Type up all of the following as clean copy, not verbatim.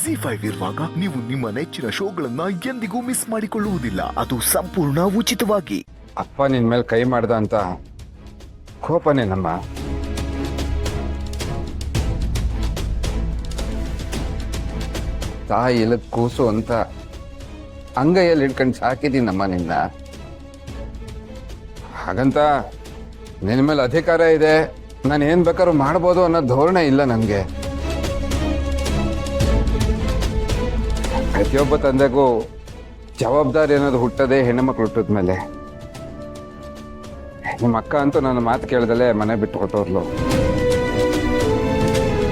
ಜಿ5 ಇರುವಾಗ ನೀವು ನಿಮ್ಮ ನೆಚ್ಚಿನ ಶೋಗಳನ್ನ ಎಂದಿಗೂ ಮಿಸ್ ಮಾಡಿಕೊಳ್ಳುವುದಿಲ್ಲ. ಅದು ಸಂಪೂರ್ಣ ಉಚಿತವಾಗಿ. ಅಪ್ಪ ನಿನ್ ಮೇಲೆ ಕೈ ಮಾಡ್ದ ಅಂತ ಕೋಪನೇ ನಮ್ಮ. ತಾಯಿ ಇಲ್ಲ ಕೂಸು ಅಂತ ಅಂಗೈಯಲ್ಲಿ ಹಿಡ್ಕೊಂಡು ಸಾಕಿದೀನಮ್ಮ ನಿನ್ನ. ಹಾಗಂತ ನಿನ್ನ ಮೇಲೆ ಅಧಿಕಾರ ಇದೆ, ನಾನು ಏನ್ ಬೇಕಾದ್ರೂ ಮಾಡ್ಬೋದು ಅನ್ನೋ ಧೋರಣೆ ಇಲ್ಲ ನನಗೆ. ಪ್ರತಿಯೊಬ್ಬ ತಂದೆಗೂ ಜವಾಬ್ದಾರಿ ಅನ್ನೋದು ಹುಟ್ಟದೆ ಹೆಣ್ಣುಮಕ್ಳು ಹುಟ್ಟಿದ ಮೇಲೆ. ನಿಮ್ಮ ಅಕ್ಕ ಅಂತೂ ನನ್ನ ಮಾತು ಕೇಳ್ದಲೆ ಮನೆ ಬಿಟ್ಟು ಹೊಟ್ಟೋರ್ಲು.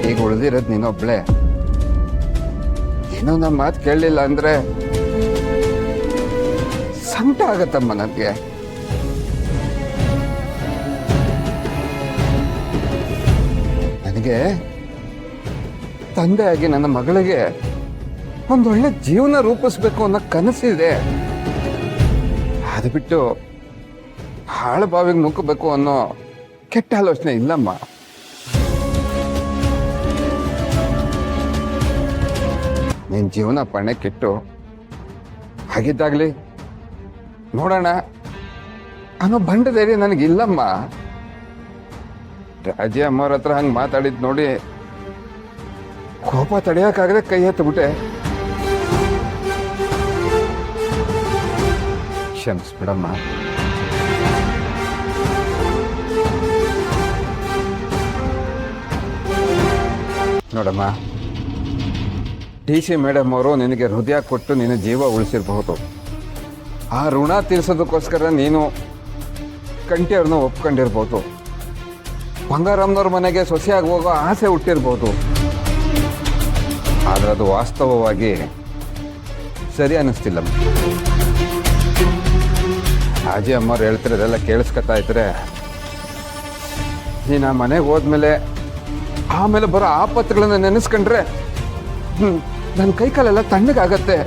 ಈಗ ಉಳಿದಿರೋದು ನೀನೊಬ್ಳೆ. ಏನೋ ನಮ್ಮ ಮಾತು ಕೇಳಲಿಲ್ಲ ಅಂದ್ರೆ ಸಂಕಟ ಆಗತ್ತಮ್ಮ ನನಗೆ. ನನಗೆ ತಂದೆಯಾಗಿ ನನ್ನ ಮಗಳಿಗೆ ಒಂದೊಳ್ಳೆ ಜೀವನ ರೂಪಿಸ್ಬೇಕು ಅನ್ನೋ ಕನಸಿದೆ. ಅದು ಬಿಟ್ಟು ಹಾಳು ಬಾವಿಗೆ ನುಗ್ಗಬೇಕು ಅನ್ನೋ ಕೆಟ್ಟ ಆಲೋಚನೆ ಇಲ್ಲಮ್ಮ. ನಿನ್ ಜೀವನ ಪಣಕ್ಕಿಟ್ಟು ಹಾಗಿದ್ದಾಗ್ಲಿ ನೋಡೋಣ ಅನ್ನೋ ಬಂಡ ಧೈರ್ಯ ನನಗಿಲ್ಲಮ್ಮ. ರಾಜಿ ಅಮ್ಮವ್ರ ಹತ್ರ ಹಂಗೆ ಮಾತಾಡಿದ್ ನೋಡಿ ಕೋಪ ತಡೆಯೋಕ್ಕಾಗದೆ ಕೈ ಎತ್ತಿಬಿಟ್ಟೆ. ಕ್ಷಮಿಸ್ಬಿಡಮ್ಮ. ನೋಡಮ್ಮ, DC ಮೇಡಮ್ ಅವರು ನಿನಗೆ ಹೃದಯ ಕೊಟ್ಟು ನಿನ್ನ ಜೀವ ಉಳಿಸಿರಬಹುದು. ಆ ಋಣ ತೀರ್ಸೋದಕ್ಕೋಸ್ಕರ ನೀನು ಕಂಠಿಯವ್ರನ್ನ ಒಪ್ಕೊಂಡಿರ್ಬೋದು. ಬಂಗಾರಮ್ಮನವ್ರ ಮನೆಗೆ ಸೊಸೆಯಾಗಿ ಹೋಗೋ ಆಸೆ ಹುಟ್ಟಿರ್ಬೋದು. ಆದ್ರೆ ಅದು ವಾಸ್ತವವಾಗಿ ಸರಿ ಅನ್ನಿಸ್ತಿಲ್ಲಮ್ಮ. ಆಜಿ ಅಮ್ಮವ್ರು ಹೇಳ್ತಿರೋದೆಲ್ಲ ಕೇಳಿಸ್ಕೊತಾ ಇದ್ರೆ ನೀನು ಆ ಮನೆಗೆ ಹೋದ್ಮೇಲೆ ಆಮೇಲೆ ಬರೋ ಆಪತ್ತುಗಳನ್ನ ನೆನೆಸ್ಕೊಂಡ್ರೆ ನನ್ನ ಕೈಕಾಲೆಲ್ಲ ತಣ್ಣಗಾಗತ್ತೆ.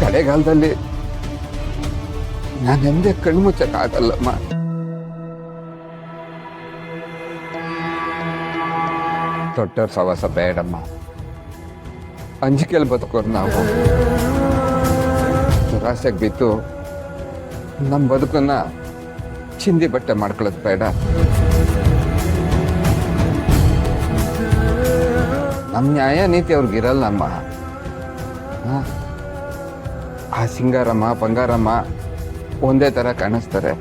ಕಡೆಗಾಲದಲ್ಲಿ ನಾನು ಎಂದೇ ಕಣ್ಮುಚ್ಚಕ್ಕಾಗಲ್ಲಮ್ಮ. ದೊಡ್ಡವ್ರ ಸವಾಸ ಬೇಡಮ್ಮ. ಅಂಜಿಕೆಯಲ್ಲಿ ಬದುಕೋರು ನಾವು. ದುರಾಸೆಗೆ ಬಿದ್ದು ನಮ್ಮ ಬದುಕನ್ನ ಚಿಂದಿ ಬಟ್ಟೆ ಮಾಡ್ಕೊಳ್ಳೋದು ಬೇಡ. ನಮ್ಮ ನ್ಯಾಯ ನೀತಿ ಅವ್ರಿಗಿರಲ್ಲಮ್ಮ. ಆ ಸಿಂಗಾರಮ್ಮ ಬಂಗಾರಮ್ಮ ಒಂದೇ ಥರ ಕಾಣಿಸ್ತಾರೆ.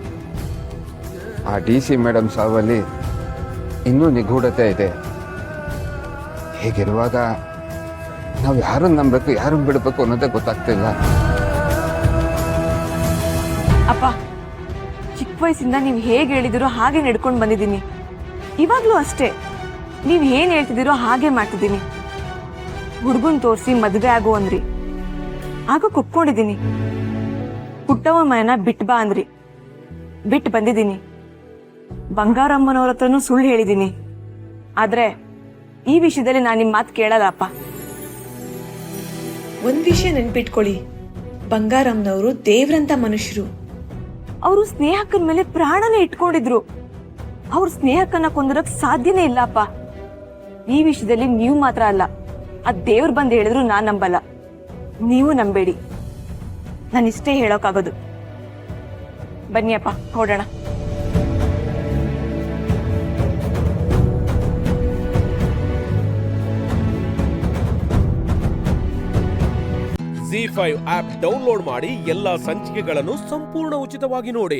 ಆ DC ಮೇಡಮ್ ಸಾವಲ್ಲಿ ಇನ್ನೂ ನಿಗೂಢತೆ ಇದೆ. ಹೀಗಿರುವಾಗ ನಾವು ಯಾರನ್ನು ನಂಬಬೇಕು ಯಾರನ್ನು ಬಿಡಬೇಕು ಅನ್ನೋದೇ ಗೊತ್ತಾಗ್ತಿಲ್ಲ. ಅಪ್ಪ, ಚಿಕ್ಕ ವಯಸ್ಸಿಂದ ನೀವು ಹೇಗೆ ಹೇಳಿದಿರೋ ಹಾಗೆ ನಡ್ಕೊಂಡು ಬಂದಿದ್ದೀನಿ. ಇವಾಗಲೂ ಅಷ್ಟೇ, ನೀವು ಏನು ಹೇಳ್ತಿದ್ದೀರೋ ಹಾಗೆ ಮಾಡ್ತಿದ್ದೀನಿ. ಹುಡುಗನ್ ತೋರಿಸಿ ಮದುವೆ ಆಗು ಅಂದ್ರಿ, ಆಗ ಕುಪ್ಕೊಂಡಿದ್ದೀನಿ. ಪುಟ್ಟವ ಮನೆನ ಬಿಟ್ಟು ಬಾ ಅಂದ್ರಿ, ಬಿಟ್ಟು ಬಂದಿದ್ದೀನಿ. ಬಂಗಾರಮ್ಮನವ್ರ ಹತ್ರನೂ ಸುಳ್ಳು ಹೇಳಿದ್ದೀನಿ. ಆದ್ರೆ ಈ ವಿಷಯದಲ್ಲಿ ನಾನು ನಿಮ್ಮ ಮಾತು ಕೇಳಲ್ಲ ಅಪ್ಪ. ಒಂದ್ ವಿಷಯ ನೆನ್ಪಿಟ್ಕೊಳ್ಳಿ, ಬಂಗಾರಮ್ಮನವರು ದೇವ್ರಂತ ಮನುಷ್ಯರು. ಅವರು ಸ್ನೇಹಕ್ಕನ ಮೇಲೆ ಪ್ರಾಣನೇ ಇಟ್ಕೊಂಡಿದ್ರು. ಅವ್ರ ಸ್ನೇಹಕ್ಕನ್ನ ಕೊಂದರಕ್ ಸಾಧ್ಯನೇ ಇಲ್ಲ ಅಪ್ಪ. ಈ ವಿಷಯದಲ್ಲಿ ನೀವು ಮಾತ್ರ ಅಲ್ಲ, ಅದ್ ದೇವ್ರು ಬಂದು ಹೇಳಿದ್ರು ನಾನ್ ನಂಬಲ್ಲ. ನೀವು ನಂಬೇಡಿ. ನಾನಿಷ್ಟೇ ಹೇಳೋಕ್ಕಾಗೋದು. ಬನ್ನಿ ಅಪ್ಪ, ಹೊರಡೋಣ. ಜಿ5 ಆಪ್ ಡೌನ್ಲೋಡ್ ಮಾಡಿ ಎಲ್ಲಾ ಸಂಚಿಕೆಗಳನ್ನು ಸಂಪೂರ್ಣ ಉಚಿತವಾಗಿ ನೋಡಿ.